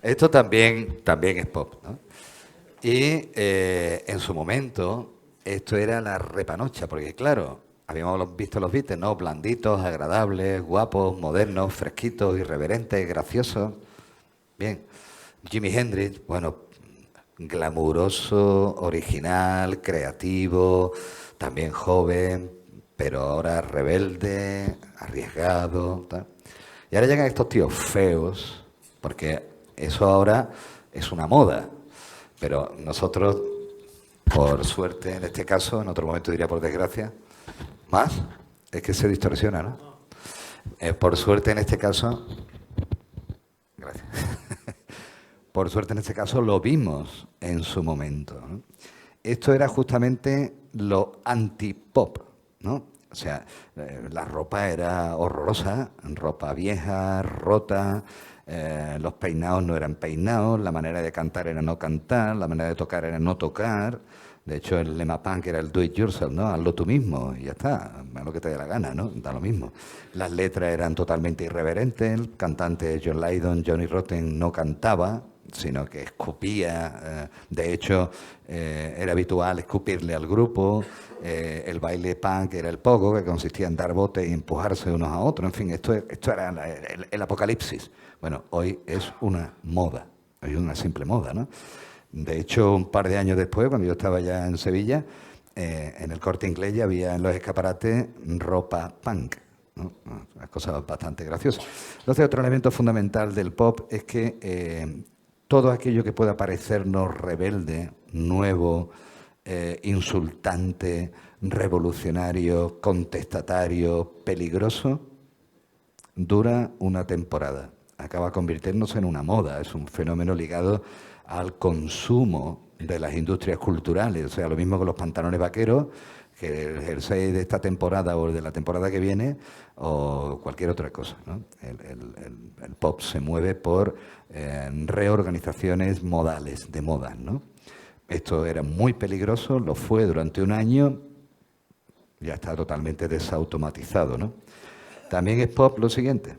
Esto también es pop, ¿no? Y en su momento, esto era la repanocha, porque claro, habíamos visto los Beatles, ¿no? Blanditos, agradables, guapos, modernos, fresquitos, irreverentes, graciosos. Bien. Jimi Hendrix, bueno, glamuroso, original, creativo, también joven, pero ahora rebelde, arriesgado, tal. Y ahora llegan estos tíos feos, porque eso ahora es una moda. Pero nosotros, por suerte, en este caso, en otro momento diría por desgracia, más, es que se distorsiona, ¿no? Por suerte, en este caso, gracias. Por suerte, en este caso, lo vimos en su momento, ¿no? Esto era justamente lo anti-pop, ¿no? O sea, la ropa era horrorosa, ropa vieja, rota, los peinados no eran peinados, la manera de cantar era no cantar, la manera de tocar era no tocar. De hecho, el lema punk era el do it yourself, ¿no? Hazlo tú mismo y ya está, haz lo que te dé la gana, ¿no? Da lo mismo. Las letras eran totalmente irreverentes, el cantante John Lydon, Johnny Rotten, no cantaba, sino que escupía. De hecho, era habitual escupirle al grupo. El baile punk era el pogo, que consistía en dar botes y empujarse unos a otros. En fin, esto era el apocalipsis. Bueno, hoy es una moda, hoy es una simple moda, ¿no? De hecho, un par de años después, cuando yo estaba ya en Sevilla, en el Corte Inglés ya había en los escaparates ropa punk, ¿no? Una cosa bastante graciosa. Entonces, otro elemento fundamental del pop es que todo aquello que pueda parecernos rebelde, nuevo, insultante, revolucionario, contestatario, peligroso, dura una temporada. Acaba convirtiéndose en una moda, es un fenómeno ligado al consumo de las industrias culturales. O sea, lo mismo con los pantalones vaqueros, que el jersey de esta temporada o de la temporada que viene, o cualquier otra cosa, ¿no? El pop se mueve por reorganizaciones modales, de modas, ¿no? Esto era muy peligroso, lo fue durante un año, ya está totalmente desautomatizado, ¿no? También es pop lo siguiente.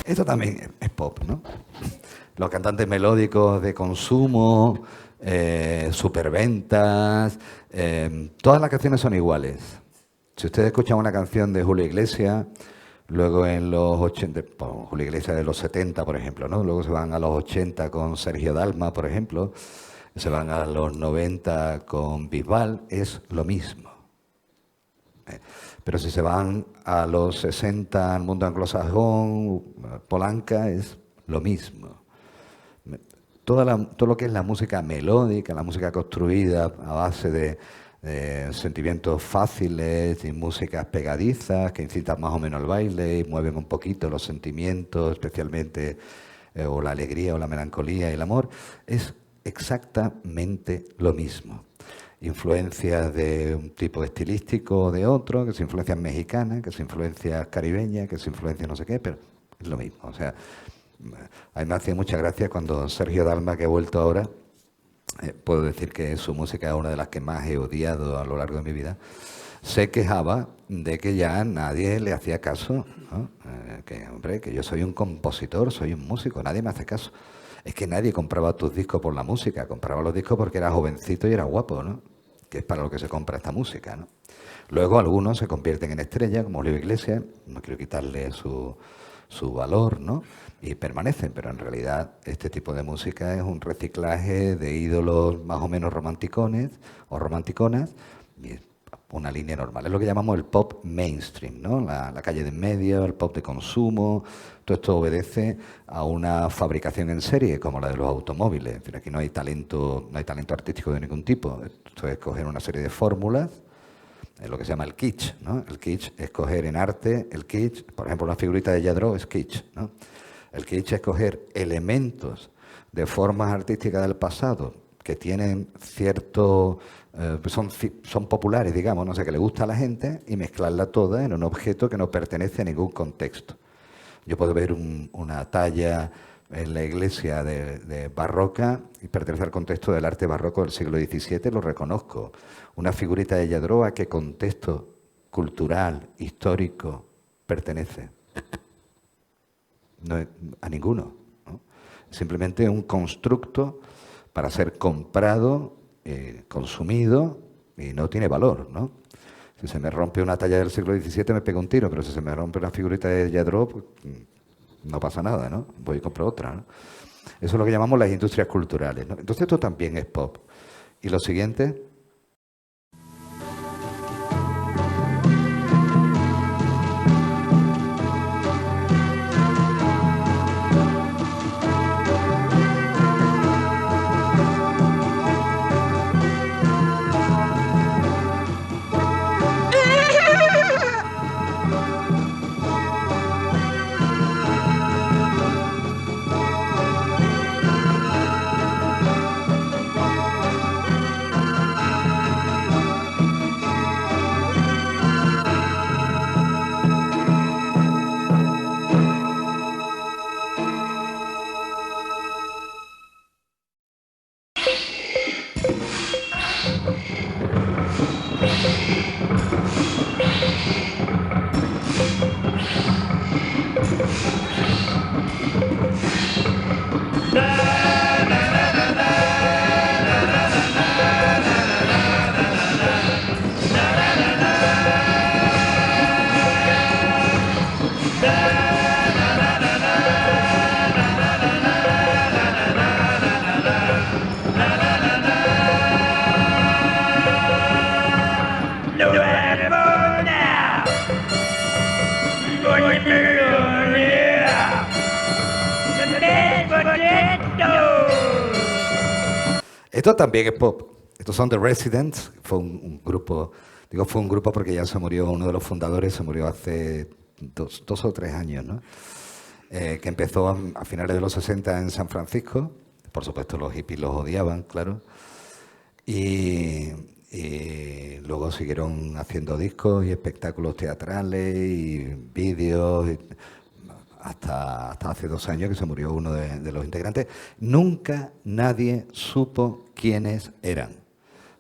Esto también es pop, ¿no? Los cantantes melódicos de consumo, superventas, todas las canciones son iguales. Si ustedes escuchan una canción de Julio Iglesias, luego en los 80, bueno, Julio Iglesias de los 70, por ejemplo, ¿no? Luego se van a los 80 con Sergio Dalma, por ejemplo, se van a los 90 con Bisbal, es lo mismo. Pero si se van a los 60 al mundo anglosajón, Polanca, es lo mismo. Todo lo que es la música melódica, la música construida a base de sentimientos fáciles y músicas pegadizas que incitan más o menos al baile y mueven un poquito los sentimientos, especialmente o la alegría o la melancolía y el amor, es exactamente lo mismo. Influencias de un tipo estilístico o de otro, que es influencias mexicanas, que es influencias caribeñas, que es influencia no sé qué, pero es lo mismo. O sea, a mí me hacía mucha gracia cuando Sergio Dalma, que ha vuelto ahora, puedo decir que su música es una de las que más he odiado a lo largo de mi vida, se quejaba de que ya nadie le hacía caso, ¿no? Hombre, que yo soy un compositor, soy un músico, nadie me hace caso. Es que nadie compraba tus discos por la música, compraba los discos porque era jovencito y era guapo, ¿no? Que es para lo que se compra esta música, ¿no? Luego algunos se convierten en estrellas, como Julio Iglesias, no quiero quitarle su valor, ¿no? Y permanecen, pero en realidad este tipo de música es un reciclaje de ídolos más o menos romanticones o romanticonas, y una línea normal. Es lo que llamamos el pop mainstream, ¿no? La calle de en medio, el pop de consumo. Todo esto obedece a una fabricación en serie, como la de los automóviles. Es decir, aquí no hay talento artístico de ningún tipo. Esto es coger una serie de fórmulas, es lo que se llama el kitsch, ¿no? El kitsch es coger en arte, el kitsch, por ejemplo, una figurita de Lladró es kitsch, ¿no? El kitsch es coger elementos de formas artísticas del pasado que tienen cierto... son populares, digamos, no sé, que le gusta a la gente, y mezclarla toda en un objeto que no pertenece a ningún contexto. Yo puedo ver una talla en la iglesia de barroca y pertenece al contexto del arte barroco del siglo XVII, lo reconozco. Una figurita de Lladró, ¿a qué contexto cultural, histórico pertenece? No, a ninguno, ¿no? Simplemente un constructo para ser comprado, consumido, y no tiene valor, ¿no? Si se me rompe una talla del siglo XVII me pego un tiro, pero si se me rompe una figurita de Lladró, pues, no pasa nada, ¿no? Voy y compro otra, ¿no? Eso es lo que llamamos las industrias culturales, ¿no? Entonces esto también es pop. Y lo siguiente... Esto también es pop. Estos son The Residents. Fue un grupo, digo fue un grupo porque ya se murió, uno de los fundadores se murió hace dos o tres años, ¿no? Que empezó a finales de los 60 en San Francisco. Por supuesto los hippies los odiaban, claro. Y luego siguieron haciendo discos y espectáculos teatrales y vídeos, hasta hace 2 años que se murió uno de los integrantes. Nunca nadie supo quiénes eran.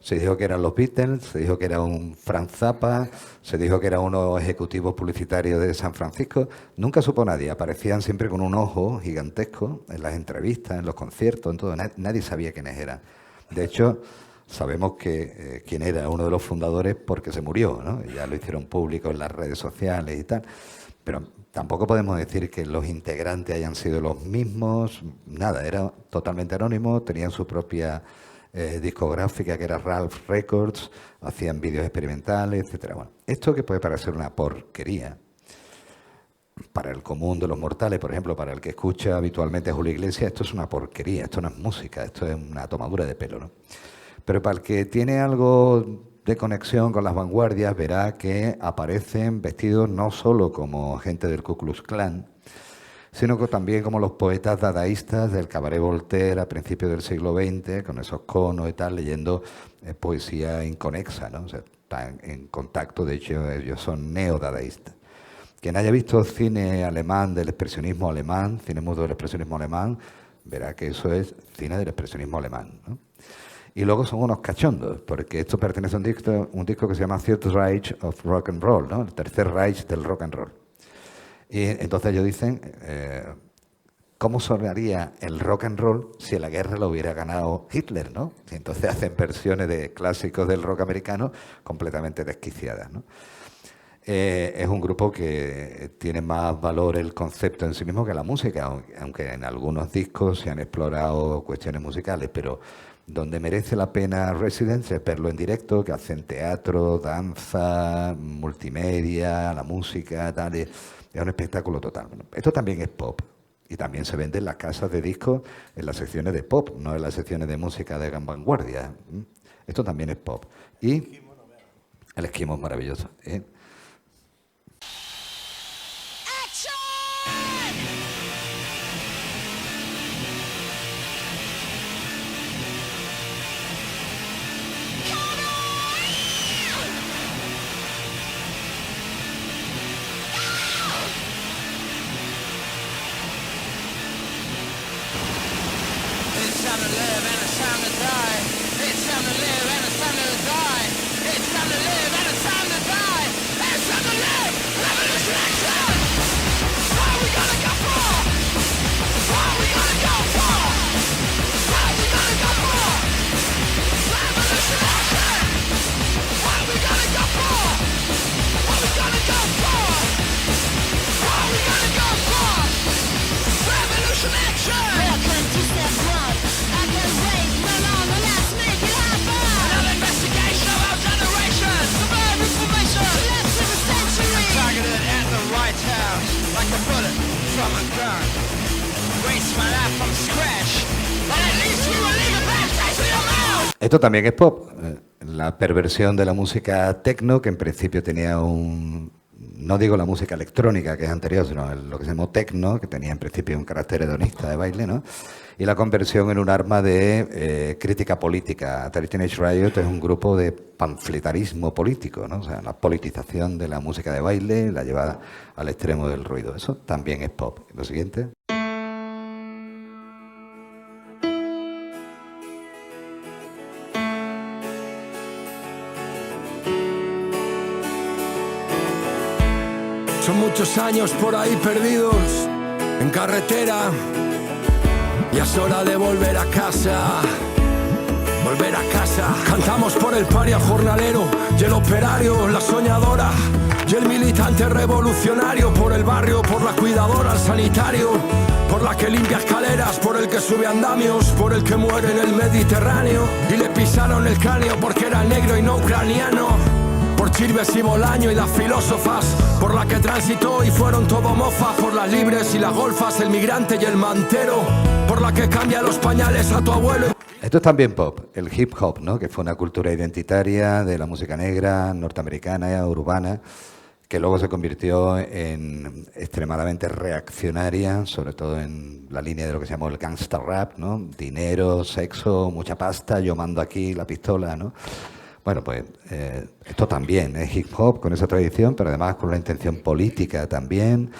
Se dijo que eran los Beatles, se dijo que era un Frank Zappa, se dijo que era uno ejecutivo publicitario de San Francisco. Nunca supo nadie. Aparecían siempre con un ojo gigantesco en las entrevistas, en los conciertos, en todo. Nadie sabía quiénes eran. De hecho, sabemos que quién era uno de los fundadores porque se murió, ¿no? Ya lo hicieron público en las redes sociales y tal. Pero tampoco podemos decir que los integrantes hayan sido los mismos. Nada, era totalmente anónimo, tenían su propia discográfica que era Ralph Records, hacían vídeos experimentales, etcétera. Bueno, esto que puede parecer una porquería para el común de los mortales, por ejemplo, para el que escucha habitualmente a Julio Iglesias, esto es una porquería, esto no es música, esto es una tomadura de pelo, ¿no? Pero para el que tiene algo de conexión con las vanguardias, verá que aparecen vestidos no solo como gente del Ku Klux Klan, sino que también como los poetas dadaístas del Cabaret Voltaire a principios del siglo XX, con esos conos y tal, leyendo poesía inconexa, ¿no? O sea, están en contacto, de hecho ellos son neodadaístas. Quien haya visto cine alemán del expresionismo alemán, cine mudo del expresionismo alemán, verá que eso es cine del expresionismo alemán, ¿no? Y luego son unos cachondos, porque esto pertenece a un disco que se llama Third Reich of Rock and Roll, ¿no? El tercer Reich del rock and roll. Y entonces ellos dicen, ¿cómo sonaría el rock and roll si la guerra lo hubiera ganado Hitler, ¿no? Y entonces hacen versiones de clásicos del rock americano completamente desquiciadas, ¿no? Es un grupo que tiene más valor el concepto en sí mismo que la música, aunque en algunos discos se han explorado cuestiones musicales, pero donde merece la pena Residents es verlo en directo, que hacen teatro, danza, multimedia, la música, tal, y es un espectáculo total. Bueno, esto también es pop. Y también se vende en las casas de discos, en las secciones de pop, no en las secciones de música de gran vanguardia. Esto también es pop. Y el esquimo es maravilloso. Esto también es pop. La perversión de la música techno, que en principio tenía no digo la música electrónica, que es anterior, sino lo que se llamó techno, que tenía en principio un carácter hedonista de baile, ¿no? Y la conversión en un arma de crítica política. Teenage Riot es un grupo de panfletarismo político, ¿no? O sea, la politización de la música de baile, la llevada al extremo del ruido. Eso también es pop. Lo siguiente. Son muchos años por ahí perdidos en carretera. Ya es hora de volver a casa. Volver a casa. Cantamos por el paria jornalero y el operario, la soñadora y el militante revolucionario. Por el barrio, por la cuidadora, el sanitario, por la que limpia escaleras, por el que sube andamios, por el que muere en el Mediterráneo y le pisaron el cráneo porque era negro y no ucraniano. Por Chirves y Bolaño y las filósofas, por la que transitó y fueron todo mofas, por las libres y las golfas, el migrante y el mantero, por la que cambia los pañales a tu abuelo. Esto es también pop, el hip hop, ¿no? Que fue una cultura identitaria de la música negra, norteamericana, urbana, que luego se convirtió en extremadamente reaccionaria, sobre todo en la línea de lo que se llamó el gangsta rap, ¿no? Dinero, sexo, mucha pasta, yo mando aquí la pistola, ¿no? Bueno, pues esto también es hip hop con esa tradición, pero además con una intención política también.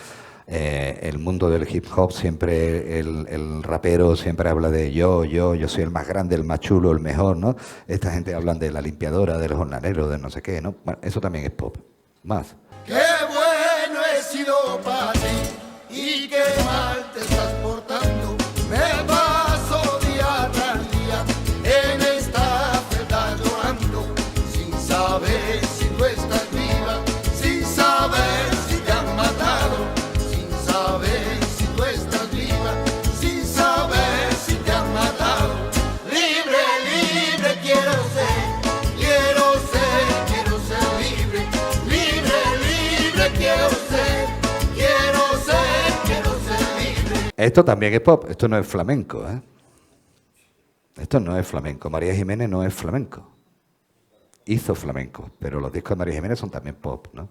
El mundo del hip hop siempre, el rapero siempre habla de yo soy el más grande, el más chulo, el mejor, ¿no? Esta gente hablan de la limpiadora, del jornalero, de no sé qué, ¿no? Bueno, eso también es pop. Más. Qué bueno he sido para ti y qué mal te estás portando. Me paso día tras día en esta celda llorando, sin saber si tú estás viva, sin saber si te han matado, sin saber si tú estás viva, sin saber si te han matado. Libre, libre quiero ser libre, libre, libre quiero ser libre. Esto también es pop, esto no es flamenco, ¿eh? Esto no es flamenco. María Jiménez no es flamenco. Hizo flamenco, pero los discos de María Jiménez son también pop, ¿no?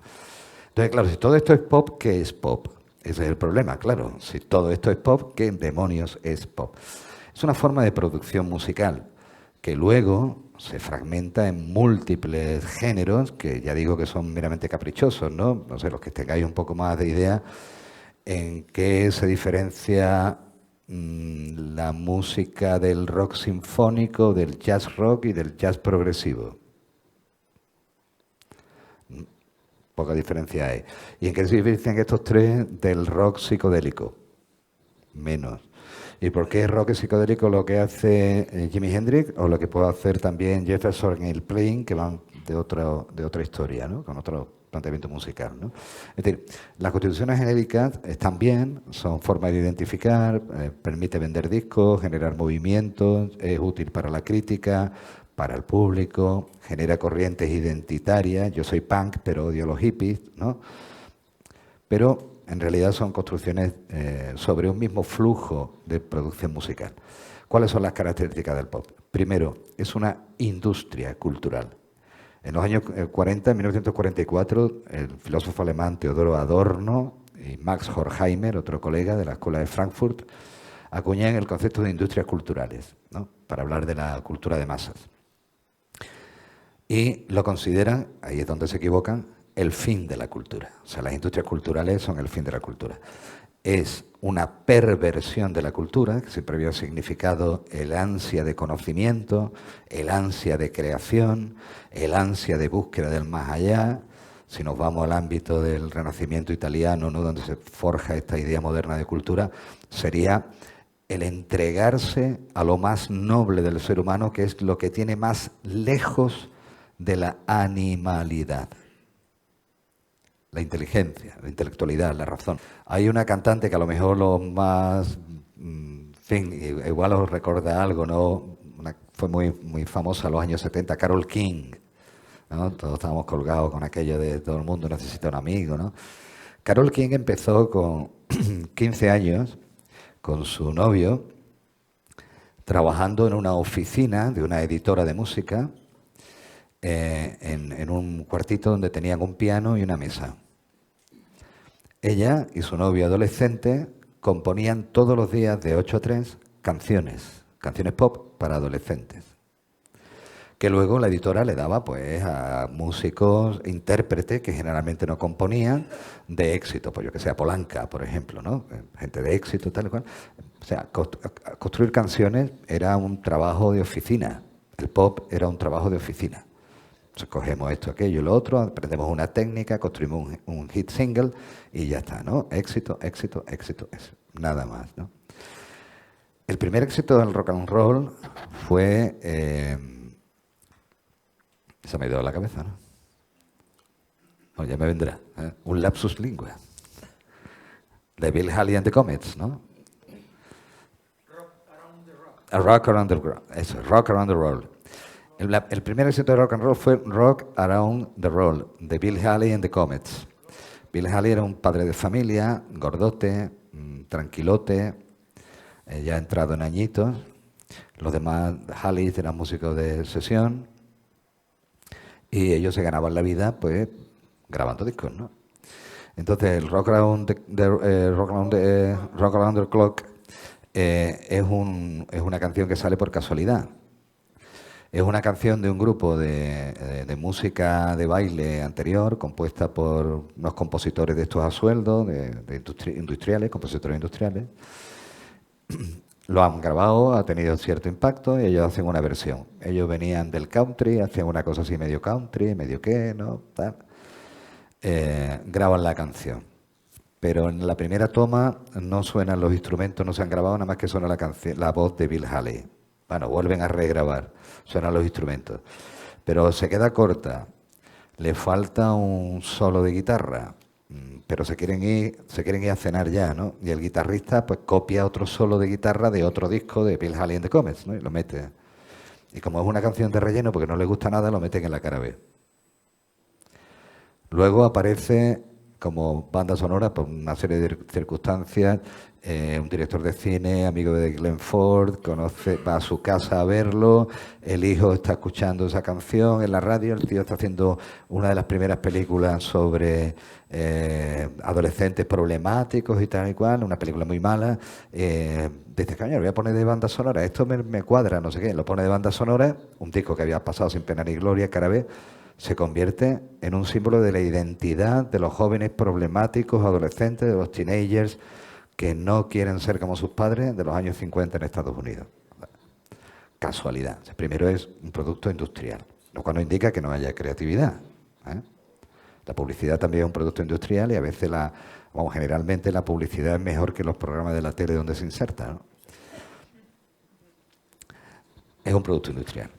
Entonces, claro, si todo esto es pop, ¿qué es pop? Ese es el problema, claro. Si todo esto es pop, ¿qué demonios es pop? Es una forma de producción musical que luego se fragmenta en múltiples géneros, que ya digo que son meramente caprichosos, ¿no? No sé, los que tengáis un poco más de idea en qué se diferencia la música del rock sinfónico, del jazz rock y del jazz progresivo. Poca diferencia hay. ¿Y en qué se diferencian estos tres del rock psicodélico? Menos. ¿Y por qué rock psicodélico lo que hace Jimi Hendrix o lo que puede hacer también Jefferson Airplane, que van de otra historia, ¿no? Con otro planteamiento musical, ¿no? Es decir, las constituciones genéricas están bien, son formas de identificar, permite vender discos, generar movimientos, es útil para la crítica, para el público, genera corrientes identitarias. Yo soy punk, pero odio a los hippies, ¿no? Pero en realidad son construcciones sobre un mismo flujo de producción musical. ¿Cuáles son las características del pop? Primero, es una industria cultural. En los años 40, en 1944, el filósofo alemán Theodor Adorno y Max Horkheimer, otro colega de la Escuela de Frankfurt, acuñan el concepto de industrias culturales, ¿no? Para hablar de la cultura de masas. Y lo consideran, ahí es donde se equivocan, el fin de la cultura. O sea, las industrias culturales son el fin de la cultura. Es una perversión de la cultura, que siempre había significado el ansia de conocimiento, el ansia de creación, el ansia de búsqueda del más allá. Si nos vamos al ámbito del Renacimiento italiano, ¿no?, donde se forja esta idea moderna de cultura, sería el entregarse a lo más noble del ser humano, que es lo que tiene más lejos de la animalidad. La inteligencia, la intelectualidad, la razón. Hay una cantante que a lo mejor lo más, en fin, igual os recuerda algo, ¿no? Fue muy famosa en los años 70, Carole King, ¿no? Todos estábamos colgados con aquello de todo el mundo necesita un amigo, ¿no? Carole King empezó con 15 años con su novio trabajando en una oficina de una editora de música, en un cuartito donde tenían un piano y una mesa. Ella y su novio adolescente componían todos los días de 8 a 3 canciones pop para adolescentes, que luego la editora le daba pues a músicos, intérpretes que generalmente no componían, de éxito, pues yo que sé, Polanca, por ejemplo, ¿no? Gente de éxito, tal y cual. O sea, construir canciones era un trabajo de oficina, el pop era un trabajo de oficina. Entonces, cogemos esto, aquello y lo otro, aprendemos una técnica, construimos un hit single y ya está, ¿no? Éxito, éxito, éxito, éxito. Nada más, ¿no? El primer éxito del rock and roll fue... se me ha ido a la cabeza, ¿no? Bueno, ya me vendrá. Un lapsus lingua. De Bill Haley and the Comets, ¿no? A Rock Around the Rock. Eso, Rock Around the World. El primer éxito de rock and roll fue Rock Around the World, de Bill Haley and the Comets. Bill Haley era un padre de familia, gordote, tranquilote, ya entrado en añitos. Los demás Haley eran músicos de sesión y ellos se ganaban la vida pues grabando discos, ¿no? Entonces el Rock Around the Clock es una canción que sale por casualidad. Es una canción de un grupo de música de baile anterior, compuesta por unos compositores de estos a sueldo, industriales, compositores industriales. Lo han grabado, ha tenido cierto impacto y ellos hacen una versión. Ellos venían del country, hacían una cosa así medio country, medio qué, ¿no? Tal. Graban la canción. Pero en la primera toma no suenan los instrumentos, no se han grabado, nada más que suena la voz de Bill Haley. Bueno, vuelven a regrabar, suenan los instrumentos. Pero se queda corta, le falta un solo de guitarra, pero se quieren ir a cenar ya, ¿no? Y el guitarrista pues copia otro solo de guitarra de otro disco de Bill Haley and the Comets, ¿no? Y lo mete. Y como es una canción de relleno, porque no le gusta nada, lo meten en la cara B. Luego aparece como banda sonora por una serie de circunstancias, un director de cine, amigo de Glenn Ford, va a su casa a verlo, el hijo está escuchando esa canción en la radio, el tío está haciendo una de las primeras películas sobre adolescentes problemáticos y tal y cual, una película muy mala. Dice, coño, lo voy a poner de banda sonora, esto me cuadra, no sé qué, lo pone de banda sonora, un disco que había pasado sin pena ni gloria, cara B, se convierte en un símbolo de la identidad de los jóvenes problemáticos, adolescentes, de los teenagers que no quieren ser como sus padres de los años 50 en Estados Unidos. Casualidad. Primero es un producto industrial, lo cual no indica que no haya creatividad, ¿eh? La publicidad también es un producto industrial y a veces generalmente la publicidad es mejor que los programas de la tele donde se inserta, ¿no? Es un producto industrial.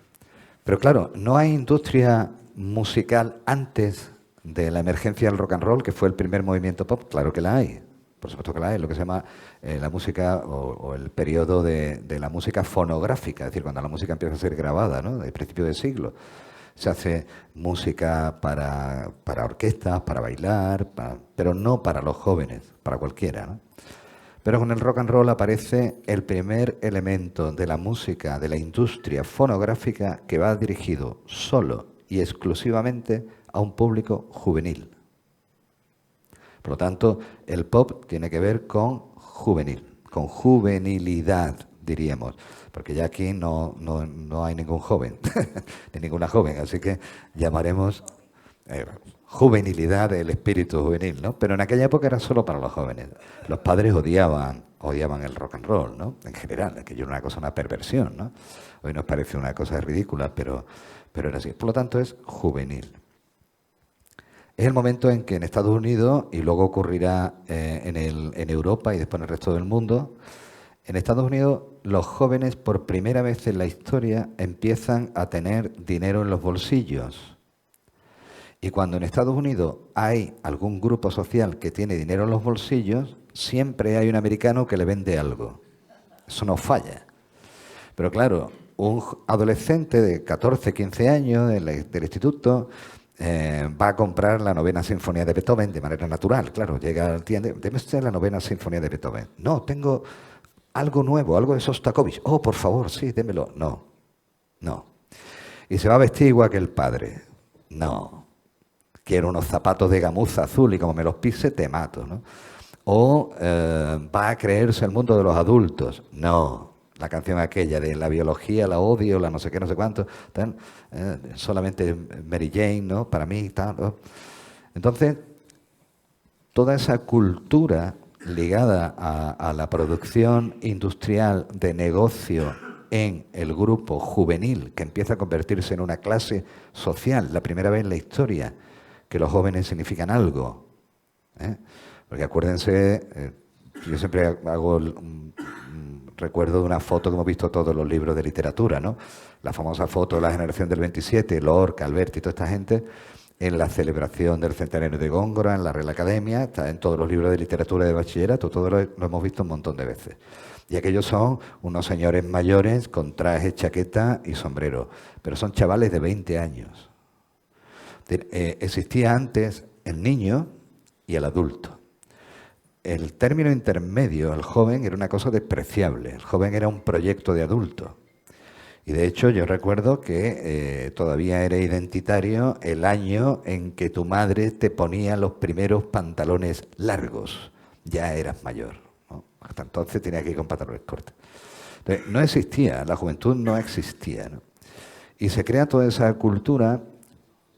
Pero claro, no hay industria musical antes de la emergencia del rock and roll, que fue el primer movimiento pop? Claro que la hay. Por supuesto que la hay, lo que se llama la música o el periodo de la música fonográfica, es decir, cuando la música empieza a ser grabada, ¿no? De principio de siglo. Se hace música para orquestas, para bailar, pero no para los jóvenes, para cualquiera, ¿no? Pero con el rock and roll aparece el primer elemento de la música, de la industria fonográfica, que va dirigido solo y exclusivamente a un público juvenil. Por lo tanto, el pop tiene que ver con juvenil, con juvenilidad, diríamos, porque ya aquí no hay ningún joven, ni ninguna joven, así que llamaremos juvenilidad del espíritu juvenil, ¿no? Pero en aquella época era solo para los jóvenes. Los padres odiaban el rock and roll, ¿no? En general, aquello era una perversión, ¿no? Hoy nos parece una cosa ridícula, pero era así. Por lo tanto, es juvenil. Es el momento en que en Estados Unidos, y luego ocurrirá en Europa y después en el resto del mundo, en Estados Unidos los jóvenes por primera vez en la historia empiezan a tener dinero en los bolsillos. Y cuando en Estados Unidos hay algún grupo social que tiene dinero en los bolsillos, siempre hay un americano que le vende algo. Eso no falla. Pero claro, un adolescente de 14, 15 años del instituto va a comprar la novena sinfonía de Beethoven de manera natural. Claro, llega al tienda, deme usted la novena sinfonía de Beethoven. No, tengo algo nuevo, algo de Sostakovich. Oh, por favor, sí, démelo. No. Y se va a vestir igual que el padre. No. Quiero unos zapatos de gamuza azul y como me los pise te mato, ¿no? O va a creerse el mundo de los adultos. No. La canción aquella de la biología, la odio, la no sé qué, no sé cuánto, solamente Mary Jane, ¿no? Para mí, tal, ¿no? Entonces, toda esa cultura ligada a la producción industrial de negocio en el grupo juvenil, que empieza a convertirse en una clase social, la primera vez en la historia que los jóvenes significan algo, ¿eh? Porque acuérdense, yo siempre hago recuerdo de una foto que hemos visto todos los libros de literatura, ¿no? La famosa foto de la generación del 27, Lorca, Alberti y toda esta gente, en la celebración del centenario de Góngora, en la Real Academia, está en todos los libros de literatura de bachillerato, todo lo hemos visto un montón de veces. Y aquellos son unos señores mayores con traje, chaqueta y sombrero, pero son chavales de 20 años. Existía antes el niño y el adulto. El término intermedio, el joven, era una cosa despreciable. El joven era un proyecto de adulto. Y de hecho yo recuerdo que todavía era identitario el año en que tu madre te ponía los primeros pantalones largos. Ya eras mayor, ¿no? Hasta entonces tenía que ir con pantalones cortos. Entonces, no existía, la juventud no existía, ¿no? Y se crea toda esa cultura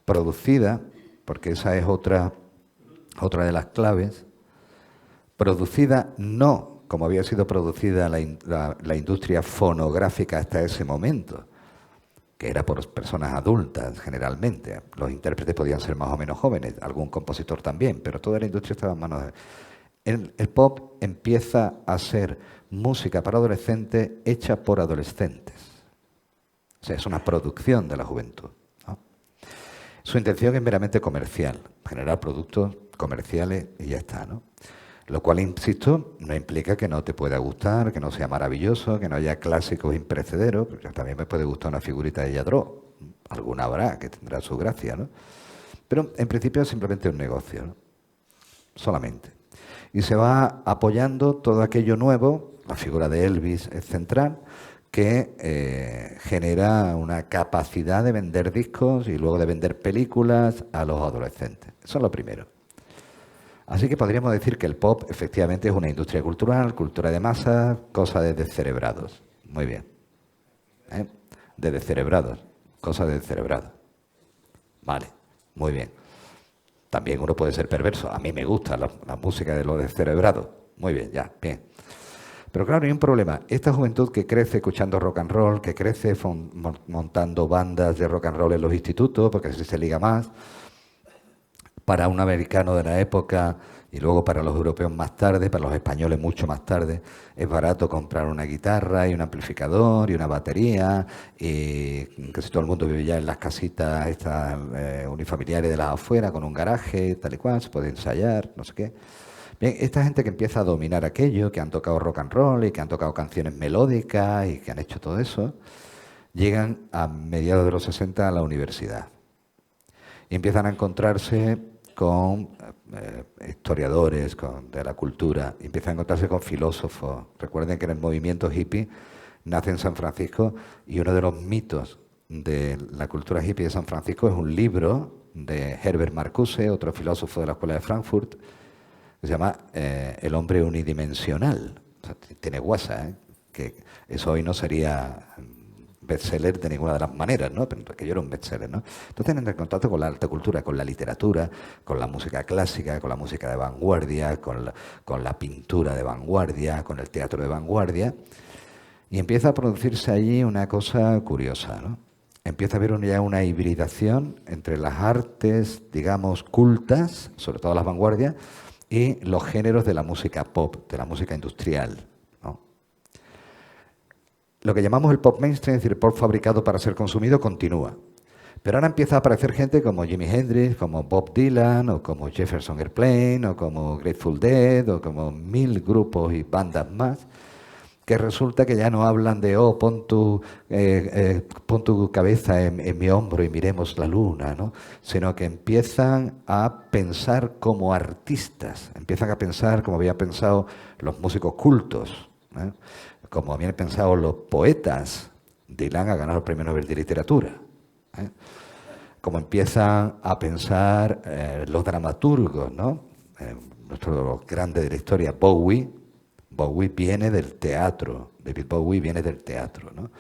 producida, porque esa es otra de las claves, producida no como había sido producida la industria fonográfica hasta ese momento, que era por personas adultas generalmente. Los intérpretes podían ser más o menos jóvenes, algún compositor también, pero toda la industria estaba en manos de... El pop empieza a ser música para adolescentes hecha por adolescentes. O sea, es una producción de la juventud, ¿no? Su intención es meramente comercial, generar productos comerciales y ya está, ¿no? Lo cual, insisto, no implica que no te pueda gustar, que no sea maravilloso, que no haya clásicos imprecederos, porque también me puede gustar una figurita de Lladró, alguna habrá que tendrá su gracia, ¿no? Pero en principio es simplemente un negocio, ¿no? Solamente. Y se va apoyando todo aquello nuevo, la figura de Elvis es central, que genera una capacidad de vender discos y luego de vender películas a los adolescentes. Eso es lo primero. Así que podríamos decir que el pop efectivamente es una industria cultural, cultura de masas, cosa de descerebrados. Muy bien. De descerebrados, cosa de descerebrados. Vale, muy bien. También uno puede ser perverso. A mí me gusta la música de los descerebrados. Muy bien, ya, bien. Pero claro, hay un problema. Esta juventud que crece escuchando rock and roll, que crece montando bandas de rock and roll en los institutos, porque así se liga más. Para un americano de la época, Y luego para los europeos más tarde, para los españoles mucho más tarde, es barato comprar una guitarra y un amplificador y una batería, y casi todo el mundo vive ya en las casitas estas unifamiliares de las afueras, con un garaje, tal y cual, se puede ensayar, no sé qué. Bien, esta gente que empieza a dominar aquello, que han tocado rock and roll y que han tocado canciones melódicas y que han hecho todo eso, llegan a mediados de los 60 a la universidad y empiezan a encontrarse con historiadores de la cultura, y empiezan a encontrarse con filósofos. Recuerden que en el movimiento hippie nace en San Francisco, y uno de los mitos de la cultura hippie de San Francisco es un libro de Herbert Marcuse, otro filósofo de la Escuela de Frankfurt, que se llama El hombre unidimensional. O sea, tiene guasa, que eso hoy no sería bestseller de ninguna de las maneras, ¿no? Pero aquello era un bestseller, ¿no? Entonces, en el contacto con la alta cultura, con la literatura, con la música clásica, con la música de vanguardia, con la pintura de vanguardia, con el teatro de vanguardia, y empieza a producirse allí una cosa curiosa, ¿no? Empieza a haber ya una hibridación entre las artes, digamos, cultas, sobre todo las vanguardias, y los géneros de la música pop, de la música industrial. Lo que llamamos el pop mainstream, es decir, el pop fabricado para ser consumido, continúa. Pero ahora empieza a aparecer gente como Jimi Hendrix, como Bob Dylan, o como Jefferson Airplane, o como Grateful Dead, o como 1000 grupos y bandas más, que resulta que ya no hablan de, pon tu cabeza en mi hombro y miremos la luna, ¿no? Sino que empiezan a pensar como artistas, empiezan a pensar como habían pensado los músicos cultos, ¿eh? Como habían pensado los poetas. Dylan ha ganado el Premio Nobel de Literatura, ¿eh? Como empiezan a pensar los dramaturgos, ¿no? Nuestro grande de la historia, Bowie viene del teatro, David Bowie viene del teatro, ¿no?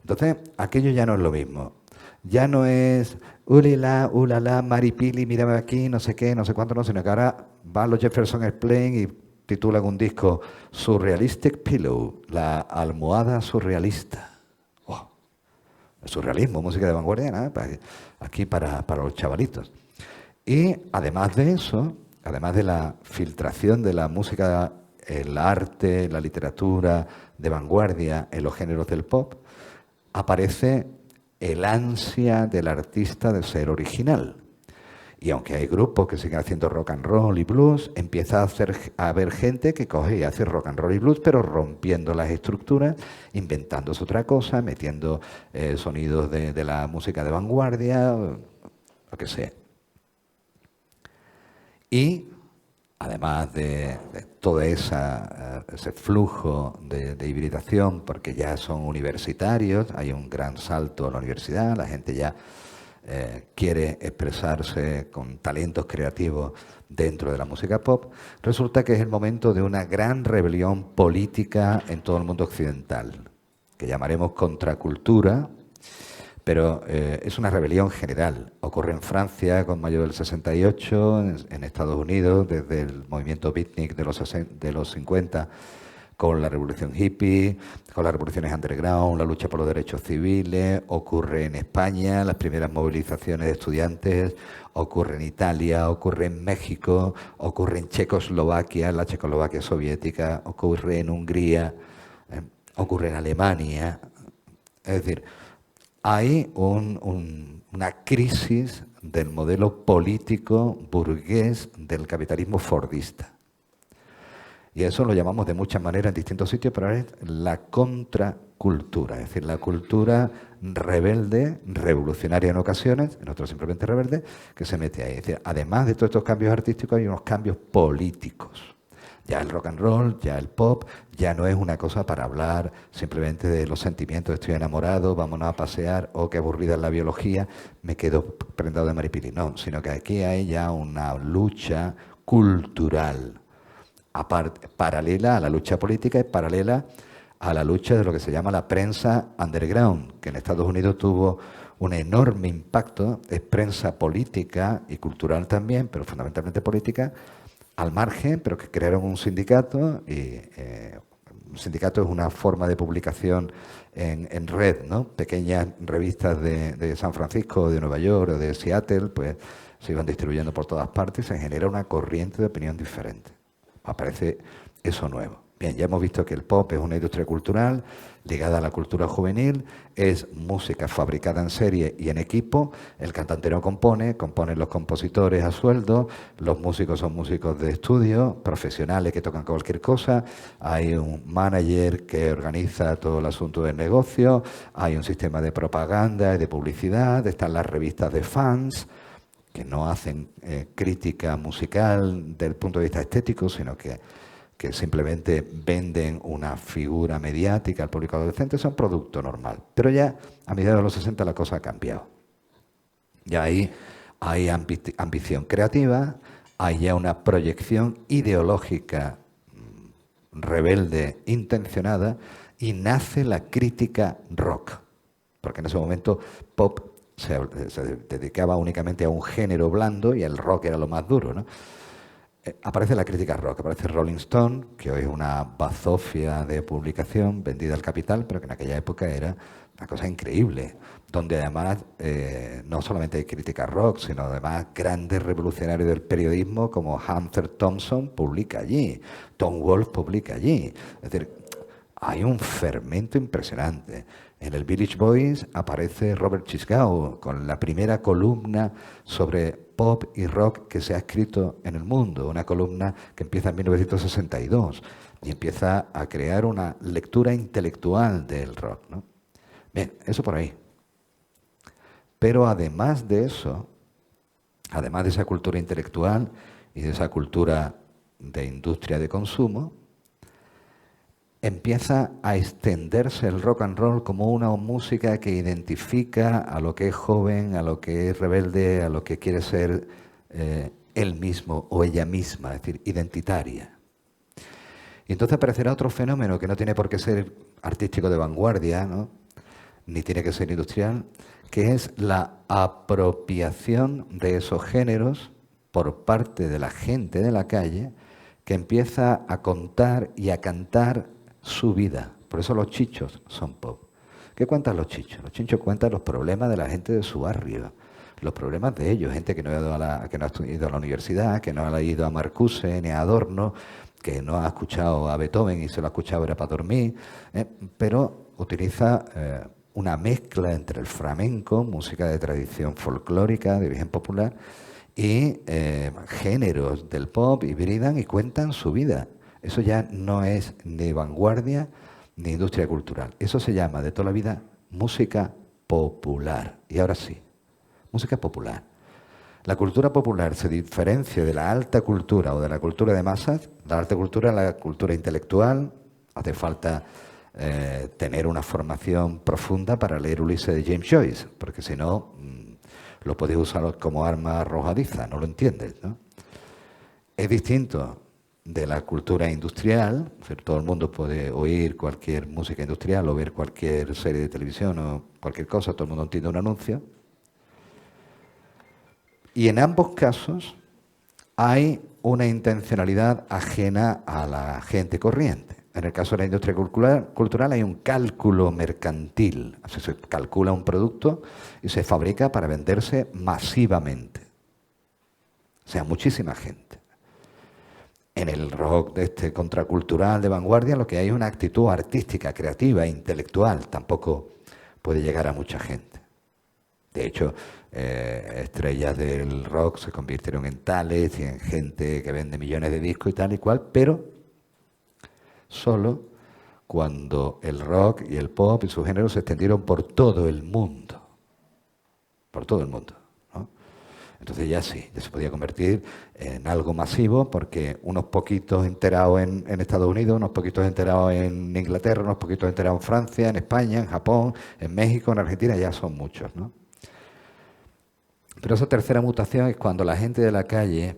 Entonces, aquello ya no es lo mismo. Ya no es, ulala, ulala, maripili, mírame aquí, no sé qué, no sé cuánto, no, sino que ahora van los Jefferson Airplane y titulan un disco Surrealistic Pillow, la almohada surrealista. Oh, el surrealismo, música de vanguardia, ¿no? Aquí para los chavalitos. Y además de eso, además de la filtración de la música, el arte, la literatura de vanguardia en los géneros del pop, aparece el ansia del artista de ser original. Y aunque hay grupos que siguen haciendo rock and roll y blues, empieza a haber gente que coge y hace rock and roll y blues, pero rompiendo las estructuras, inventándose otra cosa, metiendo sonidos de la música de vanguardia, lo que sea. Y además de todo ese flujo de hibridación, porque ya son universitarios, hay un gran salto a la universidad, la gente ya quiere expresarse con talentos creativos dentro de la música pop, resulta que es el momento de una gran rebelión política en todo el mundo occidental, que llamaremos contracultura, pero es una rebelión general. Ocurre en Francia con mayo del 68, en Estados Unidos desde el movimiento beatnik de los 50, con la revolución hippie, con las revoluciones underground, la lucha por los derechos civiles. Ocurre en España, las primeras movilizaciones de estudiantes, ocurre en Italia, ocurre en México, ocurre en Checoslovaquia, la Checoslovaquia soviética, ocurre en Hungría, ocurre en Alemania. Es decir, hay una crisis del modelo político burgués del capitalismo fordista. Y eso lo llamamos de muchas maneras en distintos sitios, pero es la contracultura, es decir, la cultura rebelde, revolucionaria en ocasiones, en otras simplemente rebelde, que se mete ahí. Es decir, además de todos estos cambios artísticos, hay unos cambios políticos. Ya el rock and roll, ya el pop, ya no es una cosa para hablar simplemente de los sentimientos, estoy enamorado, vámonos a pasear, qué aburrida es la biología, me quedo prendado de maripili. No, sino que aquí hay ya una lucha cultural, paralela a la lucha política y paralela a la lucha de lo que se llama la prensa underground, que en Estados Unidos tuvo un enorme impacto, es prensa política y cultural también, pero fundamentalmente política, al margen, pero que crearon un sindicato y sindicato es una forma de publicación en red, ¿no? Pequeñas revistas de San Francisco, de Nueva York o de Seattle, pues se iban distribuyendo por todas partes y se genera una corriente de opinión diferente. Aparece eso nuevo. Bien, ya hemos visto que el pop es una industria cultural ligada a la cultura juvenil, es música fabricada en serie y en equipo, el cantante no compone, componen los compositores a sueldo, los músicos son músicos de estudio, profesionales que tocan cualquier cosa, hay un manager que organiza todo el asunto del negocio, hay un sistema de propaganda y de publicidad, están las revistas de fans, que no hacen crítica musical desde el punto de vista estético, sino que simplemente venden una figura mediática al público adolescente, es un producto normal. Pero ya a mediados de los 60 la cosa ha cambiado. Ya ahí hay ambición creativa, hay ya una proyección ideológica rebelde, intencionada, y nace la crítica rock. Porque en ese momento pop se dedicaba únicamente a un género blando y el rock era lo más duro, ¿no? Aparece la crítica rock, aparece Rolling Stone, que hoy es una bazofia de publicación vendida al capital, pero que en aquella época era una cosa increíble, donde además no solamente hay crítica rock, sino además grandes revolucionarios del periodismo como Hunter Thompson publica allí, Tom Wolfe publica allí. Es decir, hay un fermento impresionante. En el Village Voice aparece Robert Christgau con la primera columna sobre pop y rock que se ha escrito en el mundo, una columna que empieza en 1962 y empieza a crear una lectura intelectual del rock, ¿no? Bien, eso por ahí. Pero además de eso, además de esa cultura intelectual y de esa cultura de industria de consumo, empieza a extenderse el rock and roll como una música que identifica a lo que es joven, a lo que es rebelde, a lo que quiere ser él mismo o ella misma, es decir, identitaria. Y entonces aparecerá otro fenómeno que no tiene por qué ser artístico de vanguardia, ¿no? Ni tiene que ser industrial, que es la apropiación de esos géneros por parte de la gente de la calle que empieza a contar y a cantar su vida. Por eso los chichos son pop. ¿Qué cuentan los chichos? Los chichos cuentan los problemas de la gente de su barrio, los problemas de ellos, gente que no ha ido a la universidad, que no ha ido a Marcuse ni a Adorno, que no ha escuchado a Beethoven y se lo ha escuchado era para dormir, pero utiliza una mezcla entre el flamenco, música de tradición folclórica, de origen popular, y géneros del pop, hibridan y cuentan su vida. Eso ya no es ni vanguardia ni industria cultural. Eso se llama de toda la vida música popular. Y ahora sí, música popular. La cultura popular se diferencia de la alta cultura o de la cultura de masas. La alta cultura es la cultura intelectual. Hace falta tener una formación profunda para leer Ulises de James Joyce, porque si no, lo podéis usar como arma arrojadiza, no lo entiendes, ¿no? Es distinto de la cultura industrial, o sea, todo el mundo puede oír cualquier música industrial o ver cualquier serie de televisión o cualquier cosa, todo el mundo entiende un anuncio. Y en ambos casos hay una intencionalidad ajena a la gente corriente. En el caso de la industria cultural hay un cálculo mercantil, o sea, se calcula un producto y se fabrica para venderse masivamente, o sea, muchísima gente. En el rock de contracultural de vanguardia lo que hay es una actitud artística, creativa, intelectual, tampoco puede llegar a mucha gente. De hecho, estrellas del rock se convirtieron en tales y en gente que vende millones de discos y tal y cual, pero solo cuando el rock y el pop y sus géneros se extendieron por todo el mundo. Por todo el mundo, ¿no? Entonces ya sí, ya se podía convertir en algo masivo porque unos poquitos enterados en Estados Unidos, unos poquitos enterados en Inglaterra, unos poquitos enterados en Francia, en España, en Japón, en México, en Argentina, ya son muchos, ¿no? Pero esa tercera mutación es cuando la gente de la calle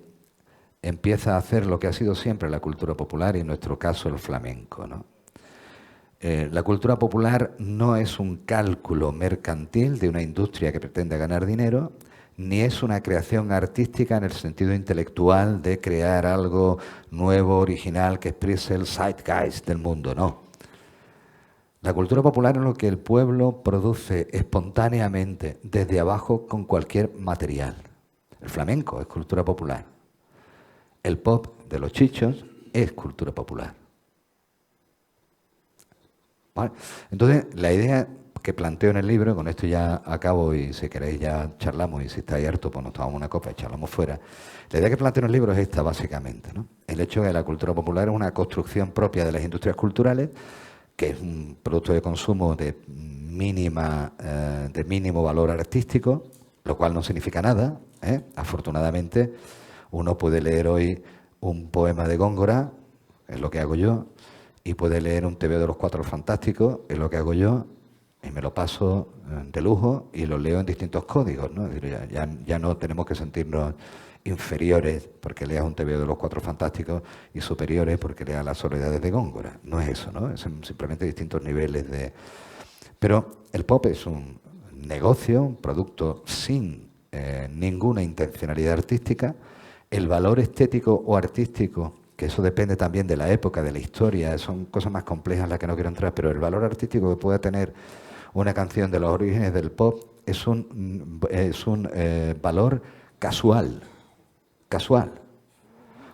empieza a hacer lo que ha sido siempre la cultura popular y en nuestro caso el flamenco, ¿no? La cultura popular no es un cálculo mercantil de una industria que pretende ganar dinero, ni es una creación artística en el sentido intelectual de crear algo nuevo, original, que exprese el zeitgeist del mundo, no. La cultura popular es lo que el pueblo produce espontáneamente, desde abajo, con cualquier material. El flamenco es cultura popular. El pop de los chichos es cultura popular. ¿Vale? Entonces, la idea que planteo en el libro, con esto ya acabo y si queréis ya charlamos y si estáis hartos pues nos tomamos una copa y charlamos fuera. La idea que planteo en el libro es esta básicamente, ¿no? El hecho de que la cultura popular es una construcción propia de las industrias culturales, que es un producto de consumo de mínimo valor artístico, lo cual no significa nada, ¿eh? Afortunadamente, uno puede leer hoy un poema de Góngora, es lo que hago yo, y puede leer un TVO de los Cuatro Fantásticos, es lo que hago yo, y me lo paso de lujo y lo leo en distintos códigos, ¿no? Es decir, ya no tenemos que sentirnos inferiores porque leas un TVO de los Cuatro Fantásticos y superiores porque leas Las Soledades de Góngora. No es eso, ¿no? Es simplemente distintos niveles de... Pero el pop es un negocio, un producto sin ninguna intencionalidad artística. El valor estético o artístico, que eso depende también de la época, de la historia, son cosas más complejas en las que no quiero entrar, pero el valor artístico que pueda tener una canción de los orígenes del pop es un valor casual.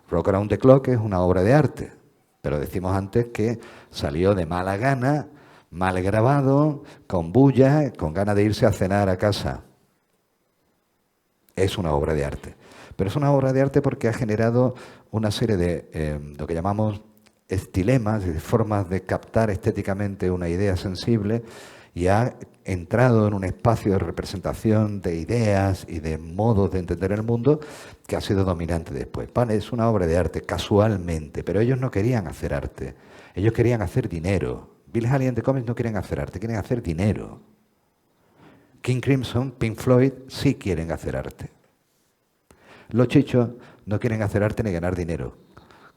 Rock Around the Clock es una obra de arte, pero decimos antes que salió de mala gana, mal grabado, con bulla, con ganas de irse a cenar a casa. Es una obra de arte. Pero es una obra de arte porque ha generado una serie de lo que llamamos estilemas, de formas de captar estéticamente una idea sensible, y ha entrado en un espacio de representación de ideas y de modos de entender el mundo que ha sido dominante después. Vale, es una obra de arte casualmente, pero ellos no querían hacer arte, ellos querían hacer dinero. Bill Haley and the Comets no quieren hacer arte, quieren hacer dinero. King Crimson, Pink Floyd sí quieren hacer arte. Los chichos no quieren hacer arte ni ganar dinero.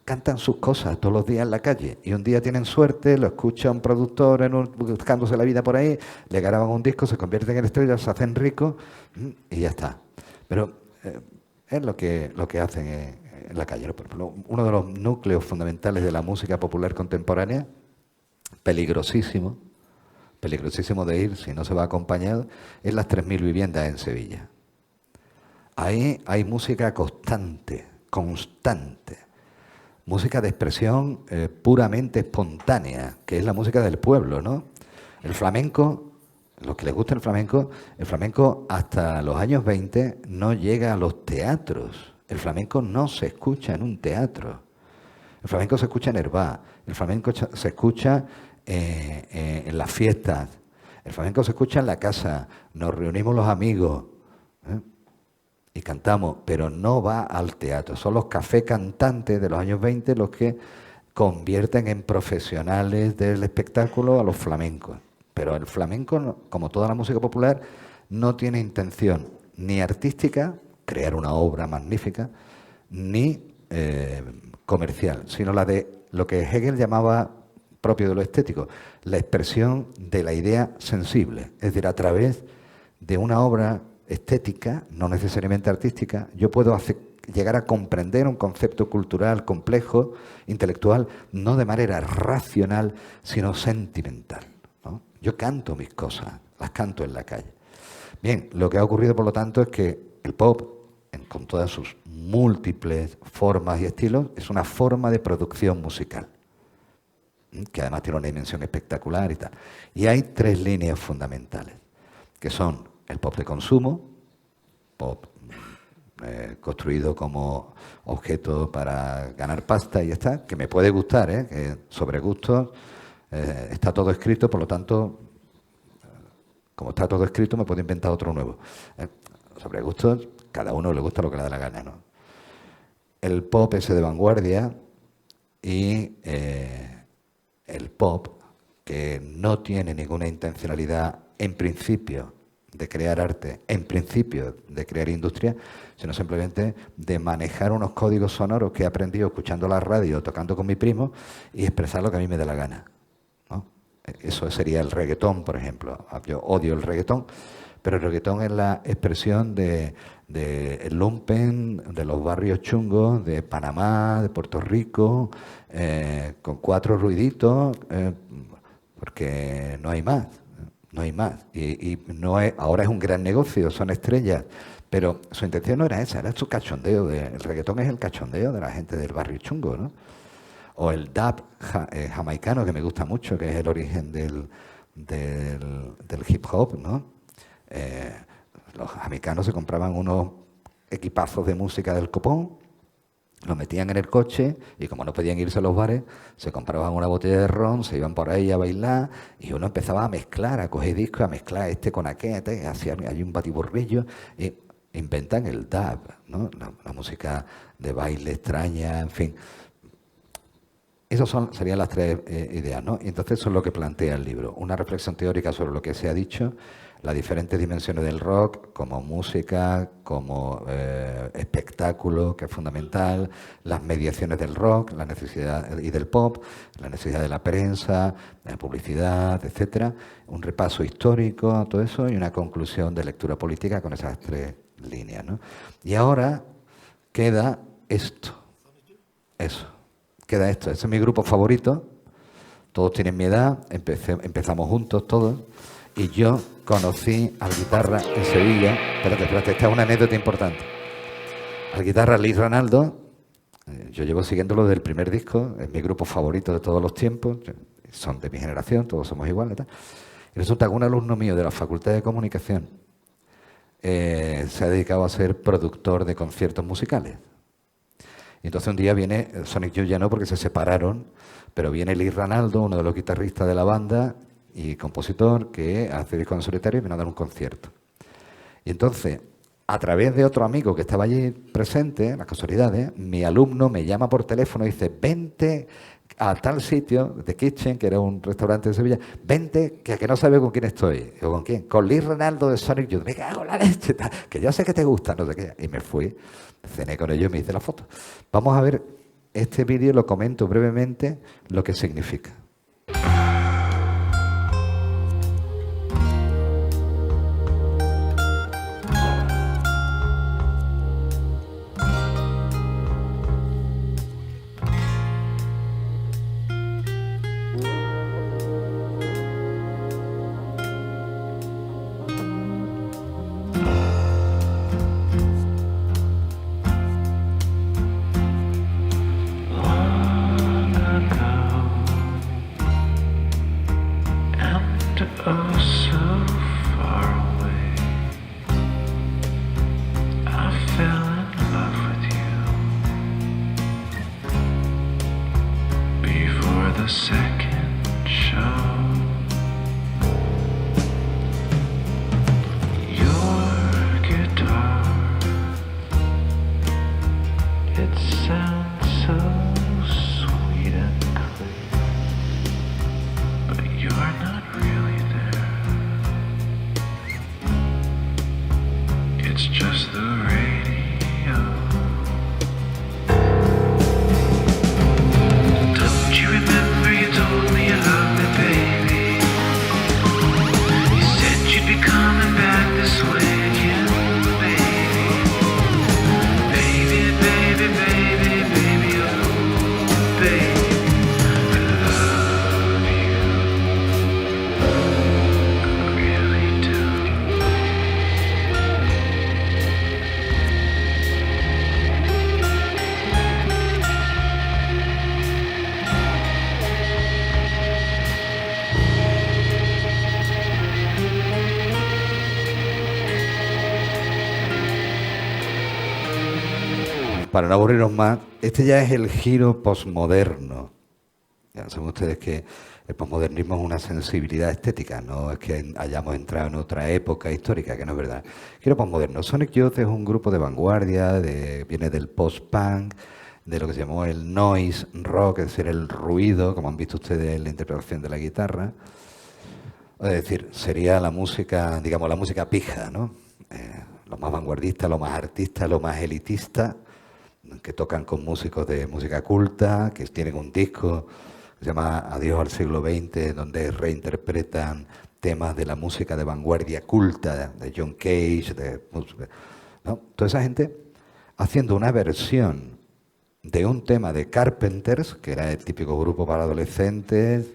Cantan sus cosas todos los días en la calle y un día tienen suerte, lo escucha un productor buscándose la vida por ahí, le graban un disco, se convierten en estrellas, se hacen ricos y ya está. Pero es lo que hacen en la calle. Por ejemplo, uno de los núcleos fundamentales de la música popular contemporánea, peligrosísimo de ir si no se va acompañado, es las 3.000 viviendas en Sevilla. Ahí hay música constante, música de expresión puramente espontánea, que es la música del pueblo, ¿no? El flamenco, los que les gusta el flamenco hasta los años 20 no llega a los teatros. El flamenco no se escucha en un teatro. El flamenco se escucha en Herbá, el flamenco se escucha en las fiestas, el flamenco se escucha en la casa, nos reunimos los amigos, ¿eh? Y cantamos, pero no va al teatro. Son los cafés cantantes de los años 20 los que convierten en profesionales del espectáculo a los flamencos. Pero el flamenco, como toda la música popular, no tiene intención ni artística, crear una obra magnífica, ni comercial, sino la de lo que Hegel llamaba propio de lo estético, la expresión de la idea sensible. Es decir, a través de una obra estética, no necesariamente artística, yo puedo llegar a comprender un concepto cultural complejo, intelectual, no de manera racional, sino sentimental, ¿no? Yo canto mis cosas, las canto en la calle. Bien, lo que ha ocurrido, por lo tanto, es que el pop, con todas sus múltiples formas y estilos, es una forma de producción musical, que además tiene una dimensión espectacular y tal. Y hay 3 líneas fundamentales, que son el pop de consumo, pop construido como objeto para ganar pasta y ya está, que me puede gustar, que sobre gustos está todo escrito, por lo tanto, como está todo escrito, me puedo inventar otro nuevo. Sobre gustos, cada uno le gusta lo que le da la gana, ¿no? El pop ese de vanguardia y el pop que no tiene ninguna intencionalidad en principio de crear arte, en principio de crear industria, sino simplemente de manejar unos códigos sonoros que he aprendido escuchando la radio, tocando con mi primo y expresar lo que a mí me dé la gana, ¿no? Eso sería el reggaetón, por ejemplo. Yo odio el reggaetón, pero el reggaetón es la expresión de el lumpen, de los barrios chungos, de Panamá, de Puerto Rico, con 4 ruiditos, porque no hay más, no hay más. Y no es, ahora es un gran negocio, son estrellas, pero su intención no era esa, era su cachondeo. El reggaetón es el cachondeo de la gente del barrio chungo, ¿no? O el dub jamaicano, que me gusta mucho, que es el origen del hip hop, ¿no? Los jamaicanos se compraban unos equipazos de música del copón, lo metían en el coche y como no podían irse a los bares, se compraban una botella de ron, se iban por ahí a bailar y uno empezaba a mezclar, a coger discos, a mezclar este con aquel, hacían allí un batiburrillo y inventan el dub, ¿no? La música de baile extraña, en fin. Esas serían las tres ideas, ¿no? Y entonces eso es lo que plantea el libro, una reflexión teórica sobre lo que se ha dicho, las diferentes dimensiones del rock, como música, como espectáculo, que es fundamental, las mediaciones del rock, la necesidad y del pop, la necesidad de la prensa, de la publicidad, etcétera, un repaso histórico, todo eso, y una conclusión de lectura política con esas tres líneas, ¿no? Y ahora queda esto, queda esto, ese es mi grupo favorito, todos tienen mi edad, empezamos juntos todos, y yo conocí al guitarra en Sevilla. Espérate, esta es una anécdota importante. Al guitarra Lee Ranaldo, yo llevo siguiéndolo desde el primer disco, es mi grupo favorito de todos los tiempos, son de mi generación, todos somos iguales. Y resulta que un alumno mío de la Facultad de Comunicación se ha dedicado a ser productor de conciertos musicales. Y entonces un día viene, Sonic Youth ya no porque se separaron, pero viene Lee Ranaldo, uno de los guitarristas de la banda, y compositor que hace discos en solitario y viene a dar un concierto. Y entonces, a través de otro amigo que estaba allí presente, las casualidades, mi alumno me llama por teléfono y dice, vente a tal sitio, The Kitchen, que era un restaurante de Sevilla, vente, que no sabes con quién estoy. Digo, ¿con quién? Con Lee Ranaldo de Sonic Youth. Me cago en la leche, que yo sé que te gusta, no sé qué. Y me fui, cené con ellos y me hice la foto. Vamos a ver este vídeo, lo comento brevemente, lo que significa. Para no aburrirnos más, este ya es el giro posmoderno. Ya saben ustedes que el posmodernismo es una sensibilidad estética, no es que hayamos entrado en otra época histórica, que no es verdad. Giro posmoderno. Sonic Youth es un grupo de vanguardia, viene del post-punk, de lo que se llamó el noise rock, es decir, el ruido, como han visto ustedes en la interpretación de la guitarra. Es decir, sería la música, digamos, la música pija, ¿no? Lo más vanguardista, lo más artista, lo más elitista, que tocan con músicos de música culta, que tienen un disco que se llama Adiós al siglo XX, donde reinterpretan temas de la música de vanguardia culta, de John Cage, ¿no? Toda esa gente haciendo una versión de un tema de Carpenters, que era el típico grupo para adolescentes,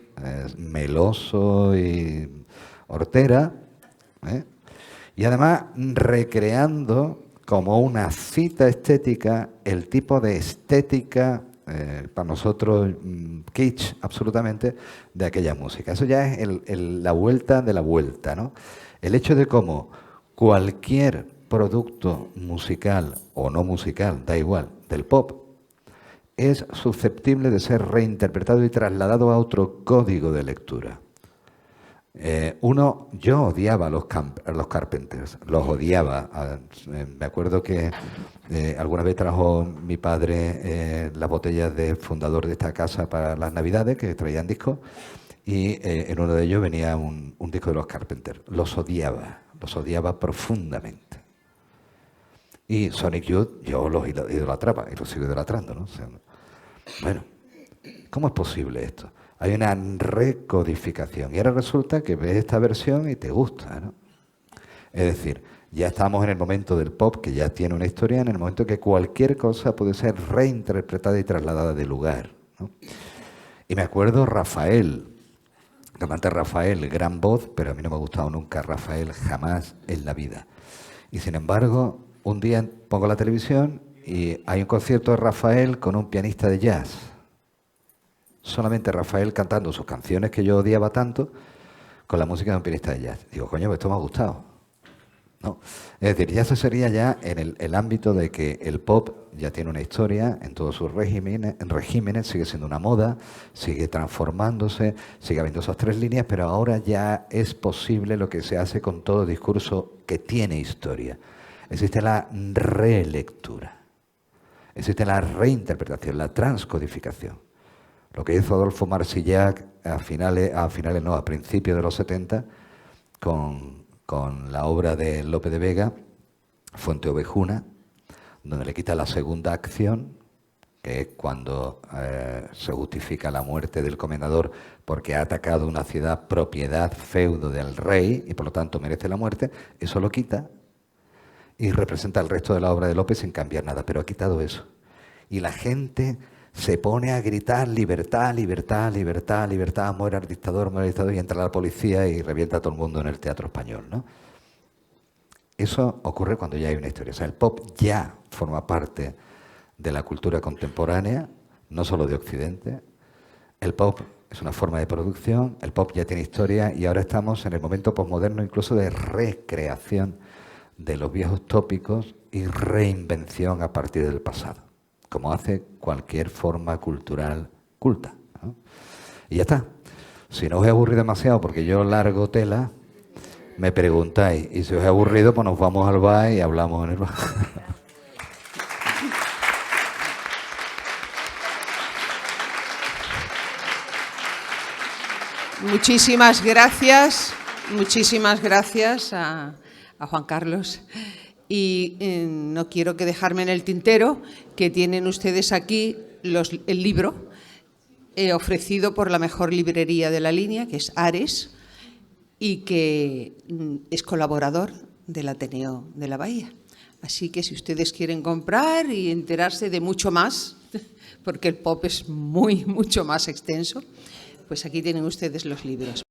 meloso y hortera, ¿eh? Y además recreando como una cita estética el tipo de estética, para nosotros kitsch absolutamente, de aquella música. Eso ya es la vuelta de la vuelta, ¿no? El hecho de cómo cualquier producto musical o no musical, da igual, del pop, es susceptible de ser reinterpretado y trasladado a otro código de lectura. Yo odiaba a los Carpenters, los odiaba. Me acuerdo que alguna vez trajo mi padre las botellas de fundador de esta casa para las Navidades, que traían discos, y en uno de ellos venía un disco de los Carpenters. Los odiaba profundamente. Y Sonic Youth yo los idolatraba y los sigo idolatrando, ¿no? O sea, bueno, ¿cómo es posible esto? Hay una recodificación y ahora resulta que ves esta versión y te gusta, ¿no? Es decir, ya estamos en el momento del pop que ya tiene una historia, en el momento que cualquier cosa puede ser reinterpretada y trasladada de lugar, ¿no? Y me acuerdo Rafael, cantante Rafael, gran voz, pero a mí no me ha gustado nunca Rafael, jamás en la vida. Y sin embargo, un día pongo la televisión y hay un concierto de Rafael con un pianista de jazz. Solamente Rafael cantando sus canciones que yo odiaba tanto con la música de un pianista de jazz. Digo, coño, esto me ha gustado. ¿No? Es decir, ya eso sería ya en el ámbito de que el pop ya tiene una historia en todos sus regímenes, sigue siendo una moda, sigue transformándose, sigue habiendo esas tres líneas, pero ahora ya es posible lo que se hace con todo discurso que tiene historia. Existe la relectura, existe la reinterpretación, la transcodificación. Lo que hizo Adolfo Marsillac a principios de los 70 con la obra de Lope de Vega, Fuente Ovejuna, donde le quita la segunda acción, que es cuando se justifica la muerte del comendador porque ha atacado una ciudad propiedad feudo del rey y por lo tanto merece la muerte. Eso lo quita y representa el resto de la obra de Lope sin cambiar nada, pero ha quitado eso. Y la gente se pone a gritar libertad, libertad, libertad, libertad, muera el dictador, y entra la policía y revienta a todo el mundo en el teatro español, ¿no? Eso ocurre cuando ya hay una historia. O sea, el pop ya forma parte de la cultura contemporánea, no solo de Occidente. El pop es una forma de producción, el pop ya tiene historia y ahora estamos en el momento posmoderno incluso de recreación de los viejos tópicos y reinvención a partir del pasado, como hace cualquier forma cultural culta, ¿no? Y ya está. Si no os he aburrido demasiado, porque yo largo tela, me preguntáis. Y si os he aburrido, pues nos vamos al bar y hablamos en el bar. Muchísimas gracias a Juan Carlos. Y no quiero que dejarme en el tintero que tienen ustedes aquí el libro ofrecido por la mejor librería de la línea, que es Ares, y que es colaborador del Ateneo de la Bahía. Así que si ustedes quieren comprar y enterarse de mucho más, porque el pop es mucho más extenso, pues aquí tienen ustedes los libros.